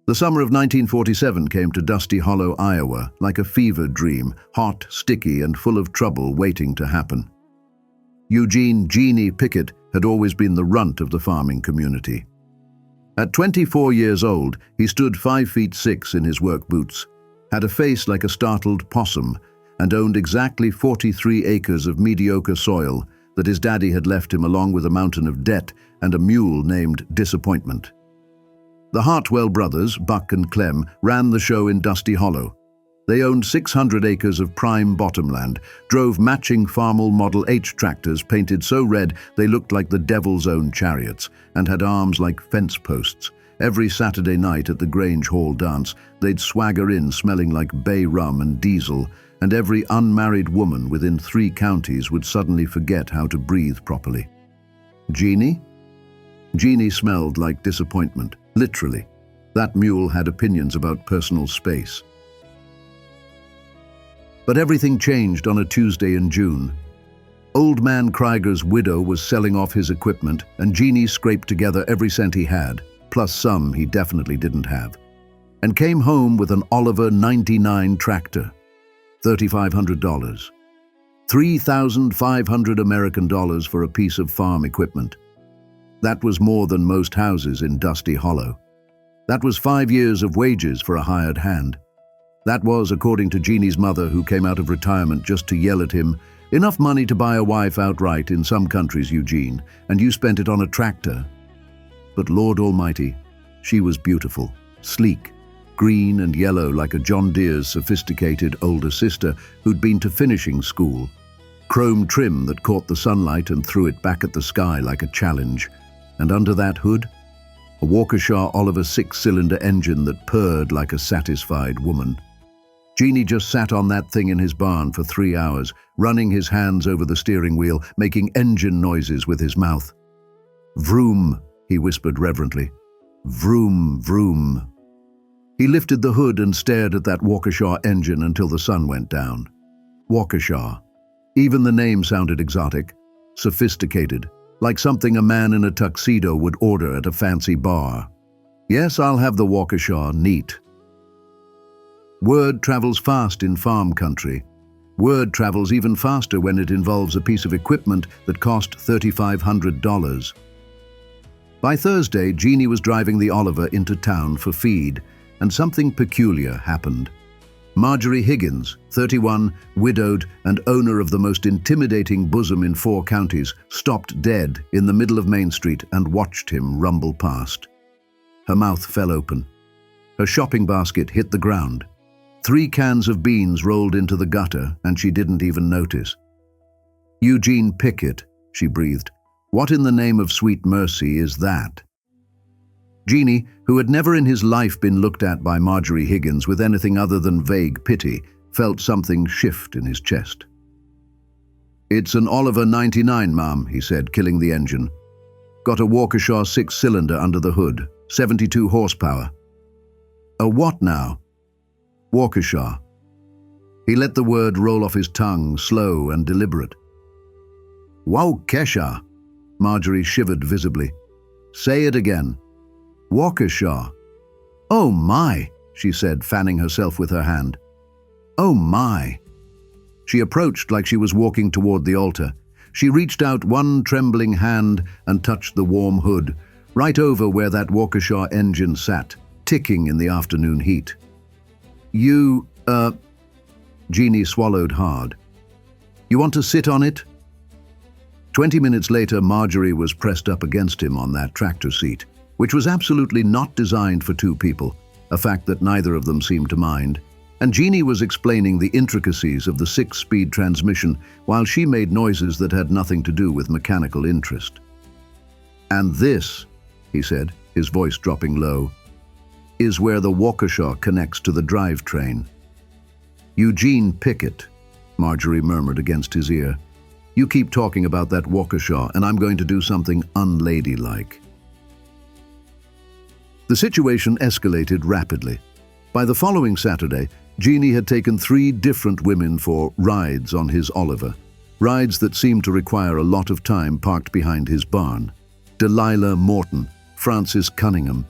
The summer of 1947 came to Dusty Hollow, Iowa, like a fever dream, hot, sticky, and full of trouble waiting to happen. Eugene "Genie" Pickett had always been the runt of the farming community. At 24 years old, he stood 5'6" in his work boots, had a face like a startled possum, and owned exactly 43 acres of mediocre soil that his daddy had left him, along with a mountain of debt and a mule named Disappointment. The Hartwell brothers, Buck and Clem, ran the show in Dusty Hollow. They owned 600 acres of prime bottomland, drove matching Farmall Model H tractors painted so red they looked like the devil's own chariots, and had arms like fence posts. Every Saturday night at the Grange Hall dance, they'd swagger in smelling like bay rum and diesel, and every unmarried woman within 3 counties would suddenly forget how to breathe properly. Genie? Genie smelled like disappointment, literally. That mule had opinions about personal space. But everything changed on a Tuesday in June. Old man Krieger's widow was selling off his equipment, and Genie scraped together every cent he had, plus some he definitely didn't have, and came home with an Oliver 99 tractor, $3,500. 3,500 American dollars for a piece of farm equipment. That was more than most houses in Dusty Hollow. That was 5 years of wages for a hired hand. That was, according to Genie's mother, who came out of retirement just to yell at him, enough money to buy a wife outright in some countries, Eugene, and you spent it on a tractor. But Lord Almighty, she was beautiful, sleek, green and yellow like a John Deere's sophisticated older sister who'd been to finishing school. Chrome trim that caught the sunlight and threw it back at the sky like a challenge. And under that hood, a Waukesha Oliver 6-cylinder engine that purred like a satisfied woman. Genie just sat on that thing in his barn for 3 hours, running his hands over the steering wheel, making engine noises with his mouth. "Vroom," he whispered reverently. "Vroom, vroom." He lifted the hood and stared at that Waukesha engine until the sun went down. Waukesha. Even the name sounded exotic, sophisticated, like something a man in a tuxedo would order at a fancy bar. "Yes, I'll have the Waukesha, neat." Word travels fast in farm country. Word travels even faster when it involves a piece of equipment that cost $3,500. By Thursday, Genie was driving the Oliver into town for feed, and something peculiar happened. Marjorie Higgins, 31, widowed and owner of the most intimidating bosom in 4 counties, stopped dead in the middle of Main Street and watched him rumble past. Her mouth fell open. Her shopping basket hit the ground. 3 cans of beans rolled into the gutter, and she didn't even notice. "Eugene Pickett," she breathed. "What in the name of sweet mercy is that?" Genie, who had never in his life been looked at by Marjorie Higgins with anything other than vague pity, felt something shift in his chest. "It's an Oliver 99, ma'am," he said, killing the engine. "Got a Waukesha 6-cylinder under the hood, 72 horsepower. "A what now?" "Waukesha." He let the word roll off his tongue, slow and deliberate. "Waukesha." Marjorie shivered visibly. "Say it again." "Waukesha." "Oh my," she said, fanning herself with her hand. "Oh my." She approached like she was walking toward the altar. She reached out one trembling hand and touched the warm hood, right over where that Waukesha engine sat, ticking in the afternoon heat. "You, Genie swallowed hard. "You want to sit on it?" 20 minutes later, Marjorie was pressed up against him on that tractor seat, which was absolutely not designed for 2 people, a fact that neither of them seemed to mind, and Genie was explaining the intricacies of the 6-speed transmission while she made noises that had nothing to do with mechanical interest. "And this," he said, his voice dropping low, "is where the Waukesha connects to the drivetrain." "Eugene Pickett," Marjorie murmured against his ear. "You keep talking about that Waukesha, and I'm going to do something unladylike." The situation escalated rapidly. By the following Saturday, Genie had taken 3 different women for rides on his Oliver, rides that seemed to require a lot of time parked behind his barn. Delilah Morton, Frances Cunningham,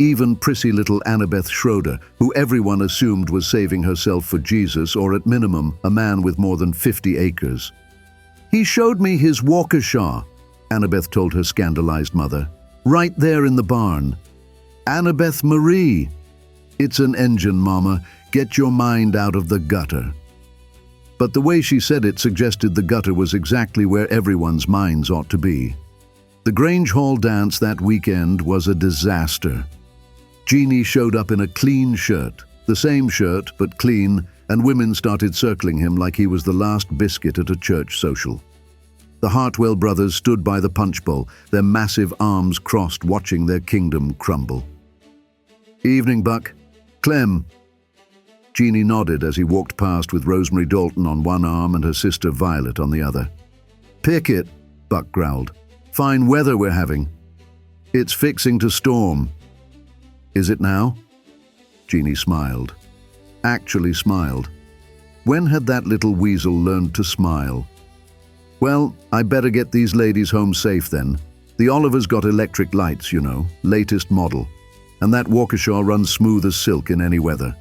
even prissy little Annabeth Schroeder, who everyone assumed was saving herself for Jesus, or at minimum, a man with more than 50 acres. "He showed me his Waukesha," Annabeth told her scandalized mother. "Right there in the barn." "Annabeth Marie." "It's an engine, Mama. Get your mind out of the gutter." But the way she said it suggested the gutter was exactly where everyone's minds ought to be. The Grange Hall dance that weekend was a disaster. Genie showed up in a clean shirt, the same shirt but clean, and women started circling him like he was the last biscuit at a church social. The Hartwell brothers stood by the punch bowl, their massive arms crossed, watching their kingdom crumble. "Evening, Buck. Clem." Genie nodded as he walked past with Rosemary Dalton on one arm and her sister Violet on the other. "Pickett," Buck growled. "Fine weather we're having." "It's fixing to storm." "Is it now?" Genie smiled. Actually smiled. When had that little weasel learned to smile? "Well, I better get these ladies home safe then. The Oliver's got electric lights, you know, latest model. And that Waukesha runs smooth as silk in any weather."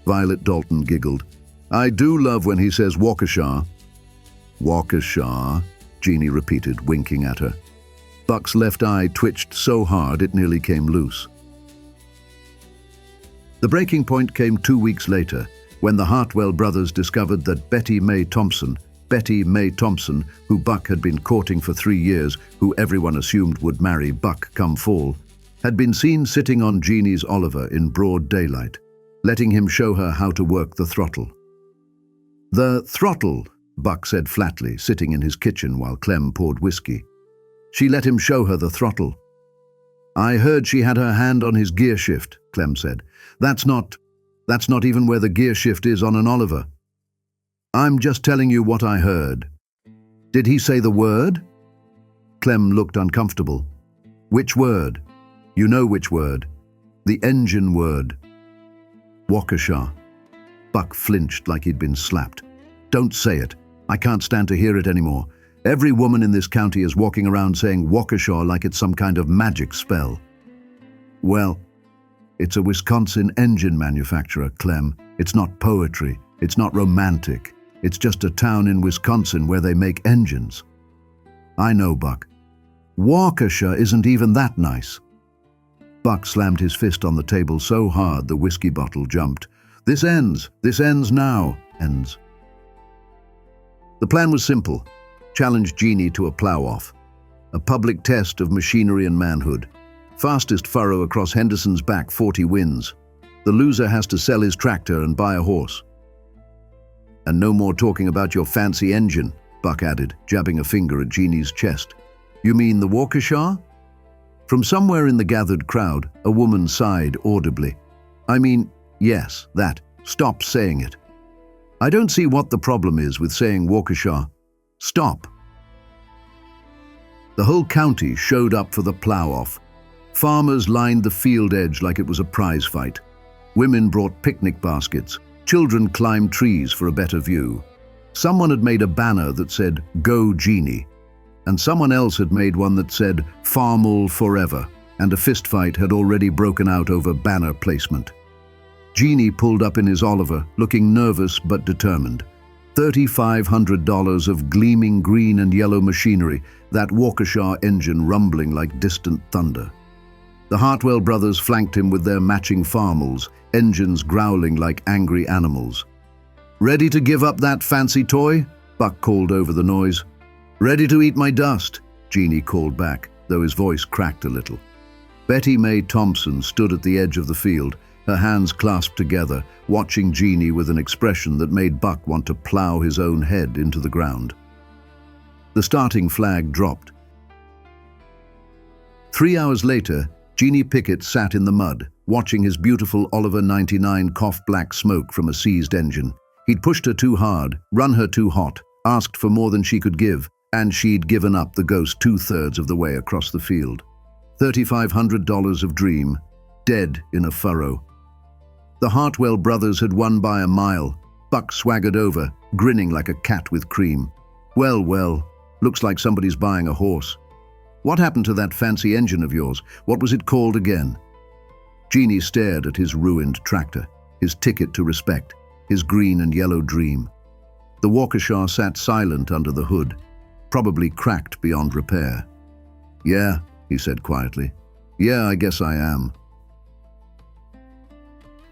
Violet Dalton giggled. "I do love when he says Waukesha." "Waukesha," Genie repeated, winking at her. Buck's left eye twitched so hard it nearly came loose. The breaking point came 2 weeks later, when the Hartwell brothers discovered that Betty Mae Thompson, who Buck had been courting for 3 years, who everyone assumed would marry Buck come fall, had been seen sitting on Genie's Oliver in broad daylight, letting him show her how to work the throttle. "The throttle," Buck said flatly, sitting in his kitchen while Clem poured whiskey. She let him show her the throttle. "I heard she had her hand on his gear shift," Clem said. That's not even where the gear shift is on an Oliver." "I'm just telling you what I heard." "Did he say the word?" Clem looked uncomfortable. "Which word?" "You know which word. The engine word." "Waukesha." Buck flinched like he'd been slapped. "Don't say it. I can't stand to hear it anymore. Every woman in this county is walking around saying Waukesha like it's some kind of magic spell." "Well, it's a Wisconsin engine manufacturer, Clem. It's not poetry. It's not romantic. It's just a town in Wisconsin where they make engines." "I know, Buck. Waukesha isn't even that nice." Buck slammed his fist on the table so hard the whiskey bottle jumped. This ends now. Ends." The plan was simple. Challenge Genie to a plow-off. A public test of machinery and manhood. Fastest furrow across Henderson's back, 40 wins. The loser has to sell his tractor and buy a horse. "And no more talking about your fancy engine," Buck added, jabbing a finger at Genie's chest. "You mean the Waukesha?" From somewhere in the gathered crowd, a woman sighed audibly. "I mean, yes, that. Stop saying it. I don't see what the problem is with saying Waukesha. Stop." The whole county showed up for the plow-off. Farmers lined the field edge like it was a prize fight. Women brought picnic baskets. Children climbed trees for a better view. Someone had made a banner that said, "Go Genie," and someone else had made one that said, "Farmall Forever," and a fistfight had already broken out over banner placement. Genie pulled up in his Oliver, looking nervous but determined. $3,500 of gleaming green and yellow machinery, that Waukesha engine rumbling like distant thunder. The Hartwell brothers flanked him with their matching farmals, engines growling like angry animals. "Ready to give up that fancy toy?" Buck called over the noise. "Ready to eat my dust," Genie called back, though his voice cracked a little. Betty Mae Thompson stood at the edge of the field, her hands clasped together, watching Genie with an expression that made Buck want to plow his own head into the ground. The starting flag dropped. 3 hours later, Genie Pickett sat in the mud, watching his beautiful Oliver 99 cough black smoke from a seized engine. He'd pushed her too hard, run her too hot, asked for more than she could give, and she'd given up the ghost 2/3 of the way across the field. $3,500 of dream, dead in a furrow. The Hartwell brothers had won by a mile. Buck swaggered over, grinning like a cat with cream. Well, looks like somebody's buying a horse. What happened to that fancy engine of yours? What was it called again?" Genie stared at his ruined tractor, his ticket to respect, his green and yellow dream. The Waukesha sat silent under the hood, probably cracked beyond repair. "Yeah," he said quietly. "Yeah, I guess I am."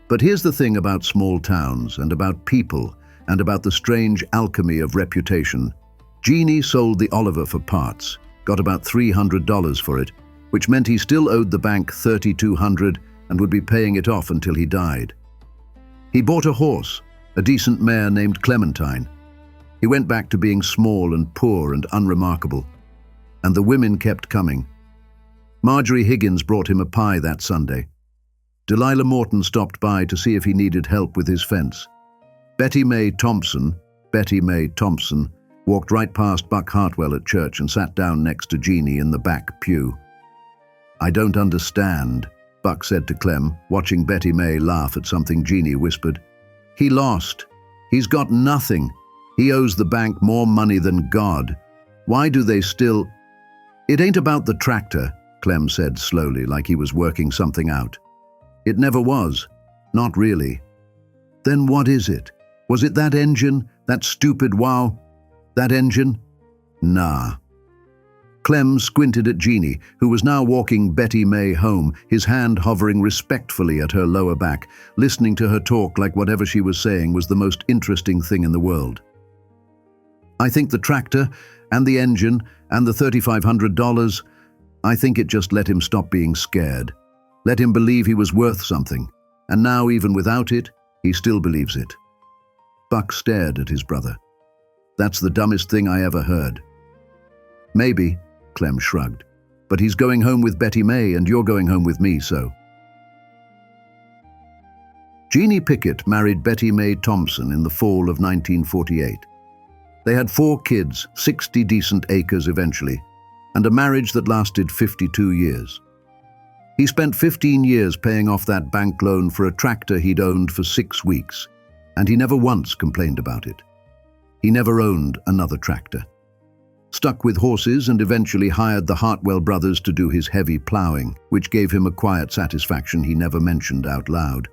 But here's the thing about small towns and about people and about the strange alchemy of reputation. Genie sold the Oliver for parts, got about $300 for it, which meant he still owed the bank $3,200 and would be paying it off until he died. He bought a horse, a decent mare named Clementine. He went back to being small and poor and unremarkable. And the women kept coming. Marjorie Higgins brought him a pie that Sunday. Delilah Morton stopped by to see if he needed help with his fence. Betty Mae Thompson, walked right past Buck Hartwell at church and sat down next to Genie in the back pew. "I don't understand," Buck said to Clem, watching Betty Mae laugh at something Genie whispered. "He lost. He's got nothing. He owes the bank more money than God. Why do they still—" "It ain't about the tractor," Clem said slowly, like he was working something out. "It never was. Not really." "Then what is it? Was it that engine? That stupid wow? That engine?" "Nah." Clem squinted at Genie, who was now walking Betty Mae home, his hand hovering respectfully at her lower back, listening to her talk like whatever she was saying was the most interesting thing in the world. "I think the tractor, and the engine, and the $3,500, I think it just let him stop being scared. Let him believe he was worth something. And now, even without it, he still believes it." Buck stared at his brother. "That's the dumbest thing I ever heard." "Maybe," Clem shrugged. "But he's going home with Betty Mae and you're going home with me, so." Genie Pickett married Betty Mae Thompson in the fall of 1948. They had 4 kids, 60 decent acres eventually, and a marriage that lasted 52 years. He spent 15 years paying off that bank loan for a tractor he'd owned for 6 weeks, and he never once complained about it. He never owned another tractor. Stuck with horses and eventually hired the Hartwell brothers to do his heavy plowing, which gave him a quiet satisfaction he never mentioned out loud.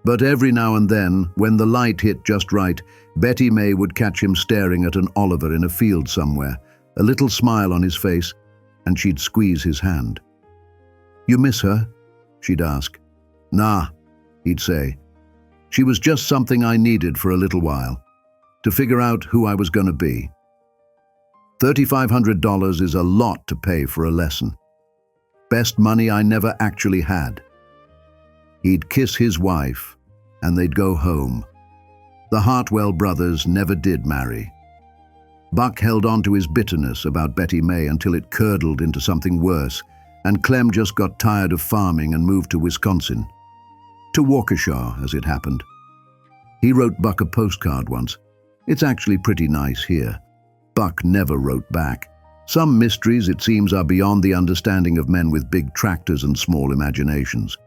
But every now and then, when the light hit just right, Betty Mae would catch him staring at an Oliver in a field somewhere, a little smile on his face, and she'd squeeze his hand. "You miss her?" she'd ask. "Nah," he'd say. "She was just something I needed for a little while, to figure out who I was going to be." $3,500 is a lot to pay for a lesson. Best money I never actually had. He'd kiss his wife, and they'd go home. The Hartwell brothers never did marry. Buck held on to his bitterness about Betty Mae until it curdled into something worse, and Clem just got tired of farming and moved to Wisconsin. To Waukesha, as it happened. He wrote Buck a postcard once. "It's actually pretty nice here." Buck never wrote back. Some mysteries, it seems, are beyond the understanding of men with big tractors and small imaginations.